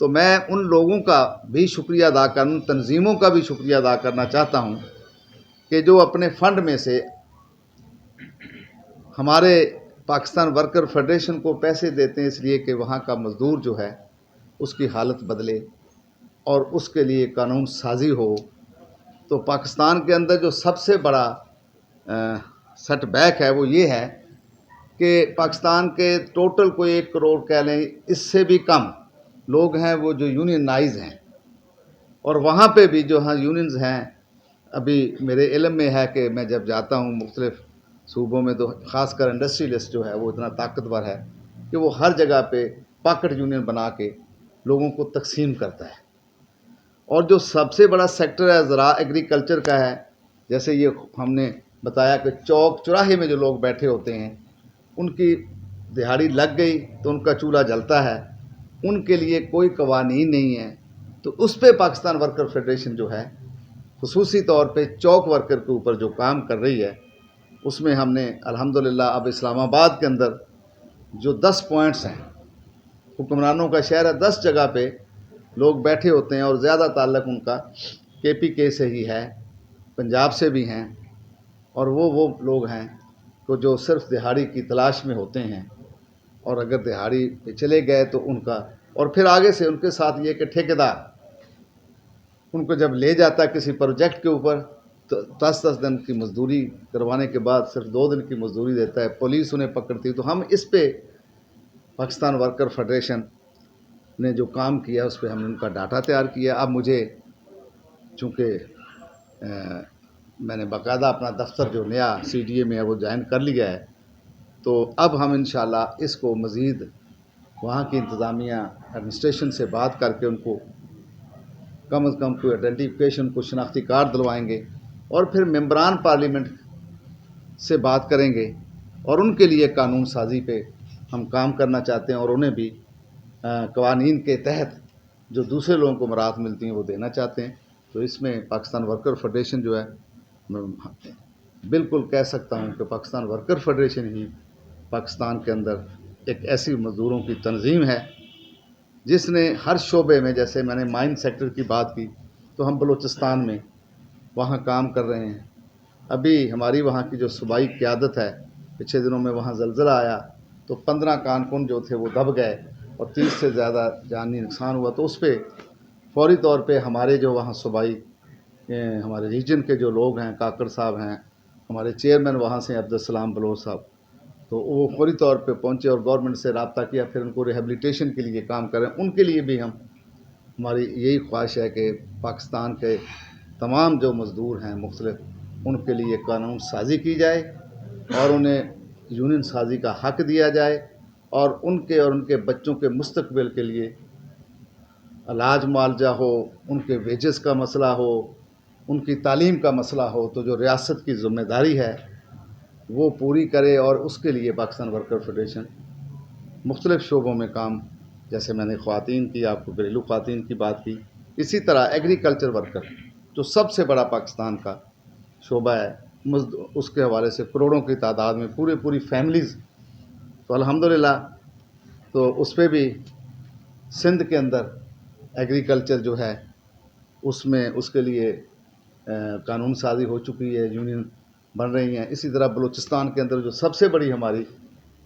تو میں ان لوگوں کا بھی شکریہ ادا کروں، ان تنظیموں کا بھی شکریہ ادا کرنا چاہتا ہوں کہ جو اپنے فنڈ میں سے ہمارے پاکستان ورکر فیڈریشن کو پیسے دیتے ہیں، اس لیے کہ وہاں کا مزدور جو ہے اس کی حالت بدلے اور اس کے لیے قانون سازی ہو۔ تو پاکستان کے اندر جو سب سے بڑا سیٹ بیک ہے وہ یہ ہے کہ پاکستان کے ٹوٹل کوئی 1 کروڑ کہہ لیں، اس سے بھی کم لوگ ہیں وہ جو یونینائز ہیں، اور وہاں پہ بھی جو یونینز ہیں، ابھی میرے علم میں ہے کہ میں جب جاتا ہوں مختلف صوبوں میں تو خاص کر انڈسٹریلسٹ جو ہے وہ اتنا طاقتور ہے کہ وہ ہر جگہ پہ پاکٹ یونین بنا کے لوگوں کو تقسیم کرتا ہے۔ اور جو سب سے بڑا سیکٹر ہے زراعت ایگریکلچر کا ہے، جیسے یہ ہم نے بتایا کہ چوک چوراہے میں جو لوگ بیٹھے ہوتے ہیں ان کی دہاڑی لگ گئی تو ان کا چولہا جلتا ہے، ان کے لیے کوئی قوانین نہیں ہے، تو اس پہ پاکستان ورکر فیڈریشن جو ہے خصوصی طور پہ چوک ورکر کے اوپر جو کام کر رہی ہے، اس میں ہم نے الحمدللہ اب اسلام آباد کے اندر جو 10 پوائنٹس ہیں، حکمرانوں کا شہر ہے، 10 جگہ پہ لوگ بیٹھے ہوتے ہیں اور زیادہ تعلق ان کا KPK سے ہی ہے، پنجاب سے بھی ہیں، اور وہ لوگ ہیں کہ جو صرف دہاڑی کی تلاش میں ہوتے ہیں، اور اگر دہاڑی پہ چلے گئے تو ان کا، اور پھر آگے سے ان کے ساتھ یہ کہ ٹھیکیدار ان کو جب لے جاتا ہے کسی پروجیکٹ کے اوپر تو 10 دن کی مزدوری کروانے کے بعد صرف 2 دن کی مزدوری دیتا ہے، پولیس انہیں پکڑتی ہے۔ تو ہم اس پہ پاکستان ورکر فیڈریشن نے جو کام کیا اس پہ ہم نے ان کا ڈاٹا تیار کیا۔ اب مجھے چونکہ میں نے باقاعدہ اپنا دفتر جو نیا CDA میں ہے وہ جوائن کر لیا ہے، تو اب ہم انشاءاللہ اس کو مزید وہاں کی انتظامیہ ایڈمنسٹریشن سے بات کر کے ان کو کم از کم کوئی آئیڈینٹیفیکیشن، کو شناختی کارڈ دلوائیں گے، اور پھر ممبران پارلیمنٹ سے بات کریں گے، اور ان کے لیے قانون سازی پہ ہم کام کرنا چاہتے ہیں، اور انہیں بھی قوانین کے تحت جو دوسرے لوگوں کو مراعات ملتی ہیں وہ دینا چاہتے ہیں۔ تو اس میں پاکستان ورکر فیڈریشن جو ہے، میں بالکل کہہ سکتا ہوں کہ پاکستان ورکر فیڈریشن ہی پاکستان کے اندر ایک ایسی مزدوروں کی تنظیم ہے جس نے ہر شعبے میں، جیسے میں نے مائن سیکٹر کی بات کی تو ہم بلوچستان میں وہاں کام کر رہے ہیں۔ ابھی ہماری وہاں کی جو صوبائی قیادت ہے، پچھلے دنوں میں وہاں زلزلہ آیا تو 15 کارکن جو تھے وہ دب گئے اور 30 سے زیادہ جانی نقصان ہوا، تو اس پہ فوری طور پہ ہمارے جو وہاں صوبائی ہمارے ریجن کے جو لوگ ہیں، کاکڑ صاحب ہیں، ہمارے چیئرمین وہاں سے عبدالسلام بلوچ صاحب، تو وہ فوری طور پہ پہنچے اور گورنمنٹ سے رابطہ کیا، پھر ان کو ریہیبلیٹیشن کے لیے کام کریں۔ ان کے لیے بھی ہماری یہی خواہش ہے کہ پاکستان کے تمام جو مزدور ہیں مختلف، ان کے لیے قانون سازی کی جائے اور انہیں یونین سازی کا حق دیا جائے، اور ان کے بچوں کے مستقبل کے لیے علاج معالجہ ہو، ان کے ویجز کا مسئلہ ہو، ان کی تعلیم کا مسئلہ ہو، تو جو ریاست کی ذمہ داری ہے وہ پوری کرے، اور اس کے لیے پاکستان ورکر فیڈریشن مختلف شعبوں میں کام، جیسے میں نے خواتین کی، آپ کو گھریلو خواتین کی بات کی، اسی طرح ایگریکلچر ورکر جو سب سے بڑا پاکستان کا شعبہ ہے، اس کے حوالے سے کروڑوں کی تعداد میں پوری فیملیز، تو الحمدللہ تو اس پہ بھی سندھ کے اندر ایگریکلچر جو ہے اس میں اس کے لیے قانون سازی ہو چکی ہے، یونین بن رہی ہیں۔ اسی طرح بلوچستان کے اندر جو سب سے بڑی ہماری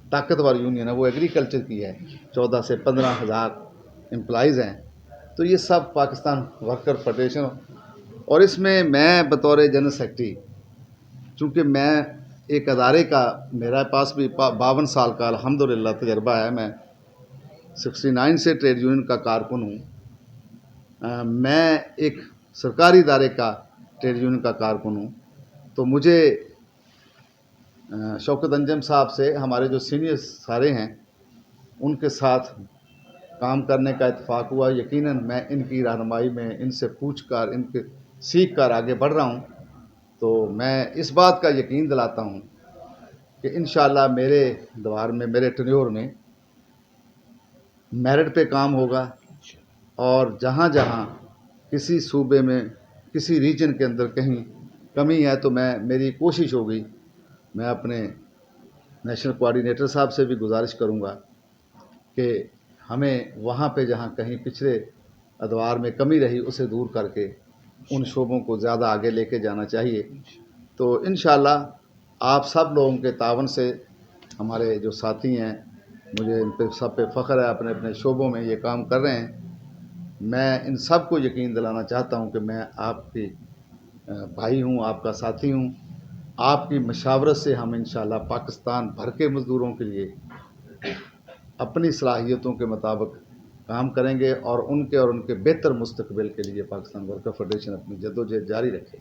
طاقتور یونین ہے وہ ایگریکلچر کی ہے، 14 سے 15 ہزار امپلائیز ہیں۔ تو یہ سب پاکستان ورکر فیڈریشن، اور اس میں بطور جنرل سیکرٹری، چونکہ میں ایک ادارے کا، میرا پاس بھی 52 سال کا الحمدللہ تجربہ ہے، میں 69 سے ٹریڈ یونین کا کارکن ہوں، میں ایک سرکاری ادارے کا ٹریڈ یونین کا کارکن ہوں، تو مجھے شوکت انجم صاحب سے، ہمارے جو سینئر سارے ہیں، ان کے ساتھ کام کرنے کا اتفاق ہوا۔ یقیناً میں ان کی رہنمائی میں، ان سے پوچھ کر، ان کے سیکھ کر آگے بڑھ رہا ہوں، تو میں اس بات کا یقین دلاتا ہوں کہ انشاءاللہ میرے دوار میں، میرے ٹینیور میں میرٹ پہ کام ہوگا، اور جہاں جہاں کسی صوبے میں، کسی ریجن کے اندر کہیں کمی ہے تو میری کوشش ہوگی، میں اپنے نیشنل کوآرڈینیٹر صاحب سے بھی گزارش کروں گا کہ ہمیں وہاں پہ جہاں کہیں پچھلے ادوار میں کمی رہی اسے دور کر کے ان شعبوں کو زیادہ آگے لے کے جانا چاہیے. تو انشاءاللہ آپ سب لوگوں کے تعاون سے ہمارے جو ساتھی ہیں، مجھے ان پہ سب پہ فخر ہے، اپنے اپنے شعبوں میں یہ کام کر رہے ہیں. میں ان سب کو یقین دلانا چاہتا ہوں کہ میں آپ کی بھائی ہوں، آپ کا ساتھی ہوں. آپ کی مشاورت سے ہم انشاءاللہ پاکستان بھر کے مزدوروں کے لیے اپنی صلاحیتوں کے مطابق کام کریں گے اور ان کے بہتر مستقبل کے لیے پاکستان ورکر فیڈریشن اپنی جدوجہد جاری رکھے.